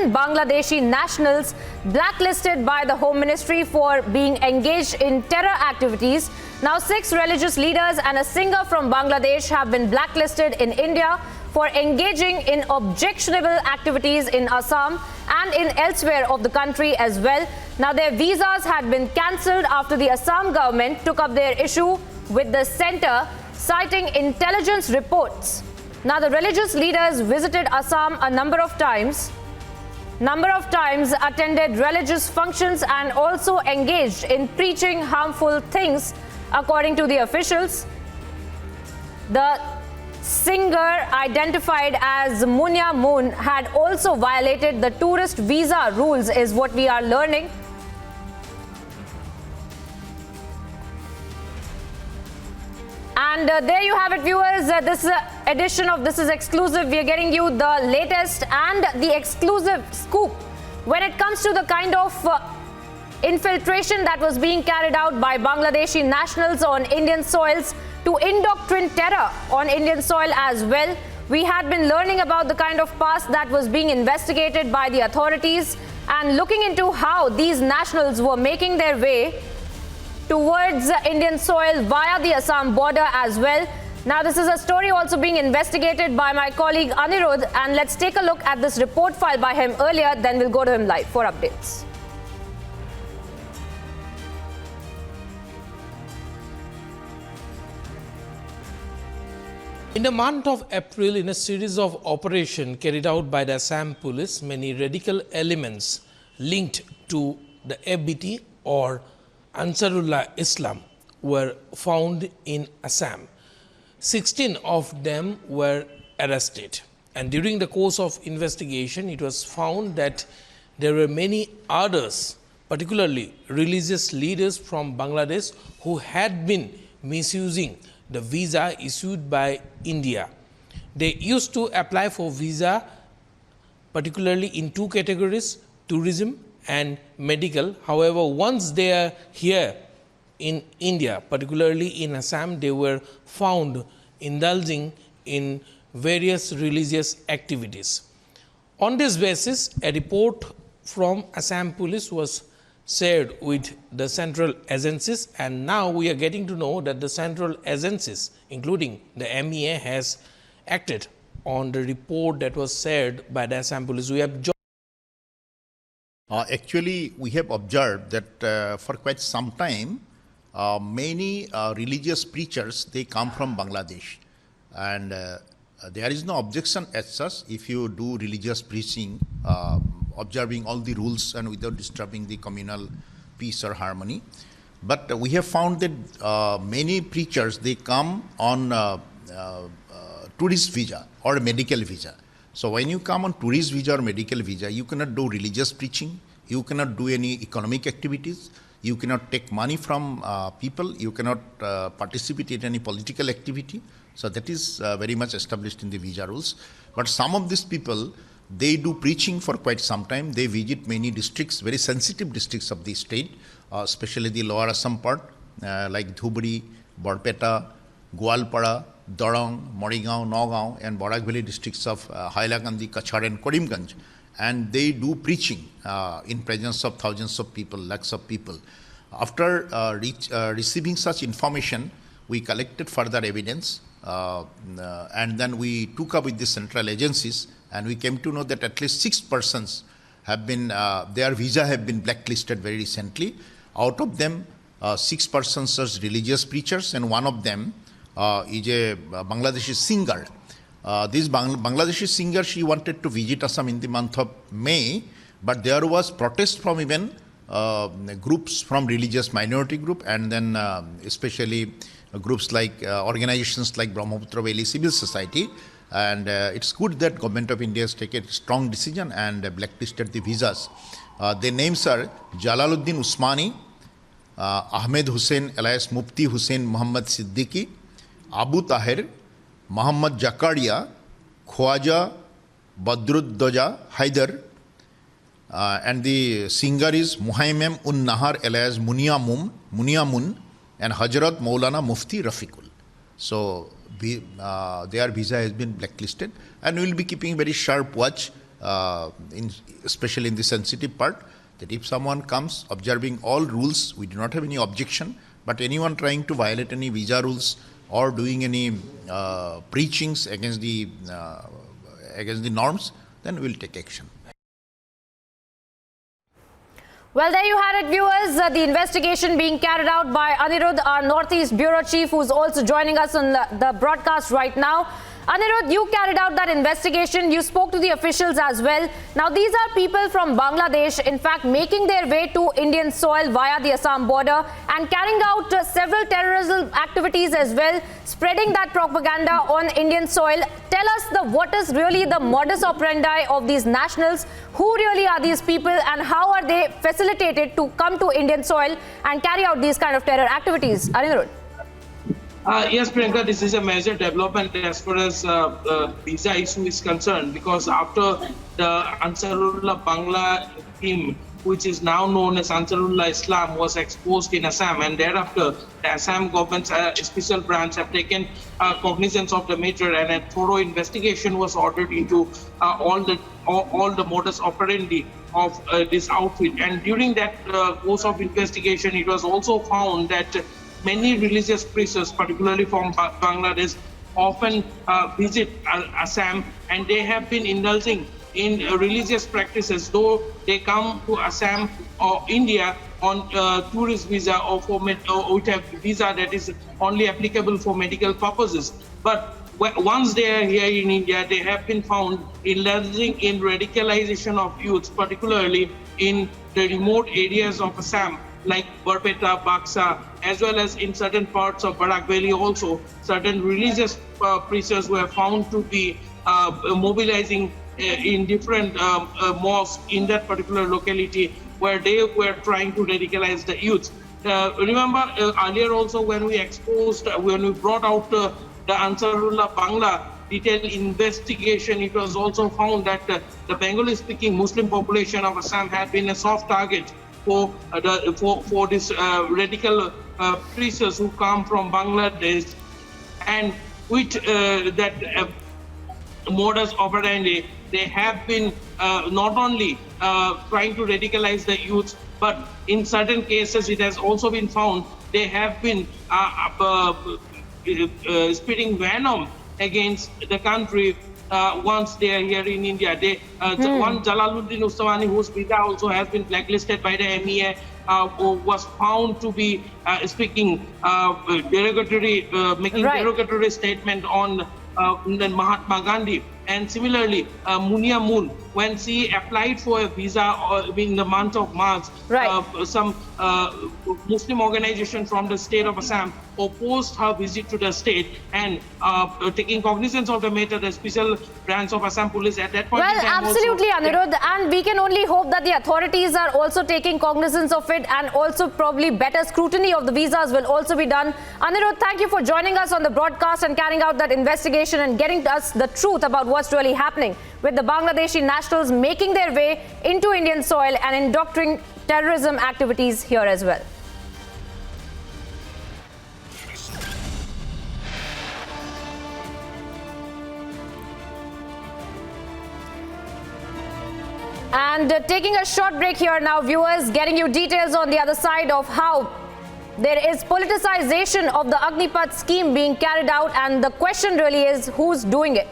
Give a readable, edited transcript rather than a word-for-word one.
7 Bangladeshi nationals blacklisted by the Home Ministry for being engaged in terror activities. Now 6 religious leaders and a singer from Bangladesh have been blacklisted in India for engaging in objectionable activities in Assam and in elsewhere of the country as well. Now their visas had been cancelled after the Assam government took up their issue with the centre, citing intelligence reports. Now the religious leaders visited Assam a number of times, attended religious functions and also engaged in preaching harmful things, according to the officials. The singer, identified as Munya Moon, had also violated the tourist visa rules, is what we are learning. And there you have it, viewers. This edition of This Is Exclusive. We are getting you the latest and the exclusive scoop when it comes to the kind of infiltration that was being carried out by Bangladeshi nationals on Indian soils to indoctrinate terror on Indian soil as well. We had been learning about the kind of past that was being investigated by the authorities and looking into how these nationals were making their way towards Indian soil via the Assam border as well. Now this is a story also being investigated by my colleague Anirudh, and let's take a look at this report filed by him earlier, then we'll go to him live for updates. In the month of April, in a series of operations carried out by the Assam police, many radical elements linked to the FBT or Ansarullah Islam were found in Assam. 16 of them were arrested, and during the course of investigation it was found that there were many others, particularly religious leaders from Bangladesh, who had been misusing the visa issued by India. They used to apply for visa particularly in 2 categories, tourism and medical. However, once they are here in India, particularly in Assam, they were found indulging in various religious activities. On this basis, a report from Assam police was shared with the central agencies, and now we are getting to know that the central agencies, including the MEA, has acted on the report that was shared by the Assam police. We have Actually, we have observed that for quite some time, many religious preachers, they come from Bangladesh. And there is no objection as such if you do religious preaching, observing all the rules and without disturbing the communal peace or harmony. But we have found that many preachers, they come on tourist visa or medical visa. So when you come on tourist visa or medical visa, you cannot do religious preaching, you cannot do any economic activities, you cannot take money from people, you cannot participate in any political activity. So that is very much established in the visa rules. But some of these people, they do preaching for quite some time. They visit many districts, very sensitive districts of the state, especially the lower Assam part, like Dhubri, Borpeta, Gwalpara, Dorong, Morigao, Nagaon, and Barak Valley districts of Hailakandi, Kachar, and Karimganj. And they do preaching in presence of thousands of people, lakhs of people. After receiving such information, we collected further evidence, and then we took up with the central agencies, and we came to know that at least 6 persons have been, their visa have been blacklisted very recently. Out of them, 6 persons are religious preachers, and one of them is a Bangladeshi singer. This Bangladeshi singer, she wanted to visit Assam in the month of May, but there was protest from even groups from religious minority group, and then especially groups like organizations like Brahmaputra Valley Civil Society. And it's good that Government of India has taken a strong decision and blacklisted the visas. Their names are Jalaluddin Usmani, Ahmed Hussain alias Mufti Hussain Muhammad Siddiqui, Abu Tahir, Muhammad Jakaria, Khwaja Badruddoja Haidar, and the singer is Muhaimem Un Nahar alias Muniamun, and Hazrat Maulana Mufti Rafiqul. So their visa has been blacklisted, and we will be keeping very sharp watch especially in the sensitive part, that if someone comes observing all rules, we do not have any objection, but anyone trying to violate any visa rules or doing any preachings against the norms, then we will take action. Well, there you had it, viewers. The investigation being carried out by Anirudh, our Northeast Bureau Chief, who's also joining us on the broadcast right now. Anirudh, you carried out that investigation. You spoke to the officials as well. Now, these are people from Bangladesh, in fact, making their way to Indian soil via the Assam border and carrying out several terrorism activities as well, spreading that propaganda on Indian soil. Tell us what is really the modus operandi of these nationals? Who really are these people and how are they facilitated to come to Indian soil and carry out these kind of terror activities? Anirudh. Yes, Priyanka, this is a major development as far as visa issue is concerned, because after the Ansarullah Bangla team, which is now known as Ansarullah Islam, was exposed in Assam, and thereafter the Assam government's special branch have taken cognizance of the matter, and a thorough investigation was ordered into all the modus operandi of this outfit. And during that course of investigation, it was also found that many religious priests, particularly from Bangladesh, often visit Assam, and they have been indulging in religious practices, though they come to Assam or India on tourist visa or with a visa that is only applicable for medical purposes. But once they are here in India, they have been found indulging in radicalization of youth, particularly in the remote areas of Assam, like Barpeta, Baksa, as well as in certain parts of Barak Valley also. Certain religious priests were found to be mobilizing in different mosques in that particular locality where they were trying to radicalize the youth. Remember earlier also when we brought out the Ansarullah Bangla detailed investigation, it was also found that the Bengali-speaking Muslim population of Assam had been a soft target for this radical priests who come from Bangladesh, and with that modus operandi, they have been not only trying to radicalize the youth, but in certain cases it has also been found they have been spitting venom against the country once they are here in India. One Jalaluddin Ustamani, whose visa also has been blacklisted by the MEA, was found to be speaking derogatory, making derogatory statement on Mahatma Gandhi. And similarly, Munia Moon, when she applied for a visa in the month of March, some Muslim organization from the state of Assam opposed her visit to the state, and taking cognizance of the matter, the special branch of Assam police at that point in time absolutely, Anirudh, and we can only hope that the authorities are also taking cognizance of it, and also probably better scrutiny of the visas will also be done. Anirudh, thank you for joining us on the broadcast and carrying out that investigation and getting us the truth about what's really happening with the Bangladeshi nationals making their way into Indian soil and indoctrinating terrorism activities here as well. And taking a short break here now, viewers, getting you details on the other side of how there is politicization of the Agnipath scheme being carried out, and the question really is who's doing it.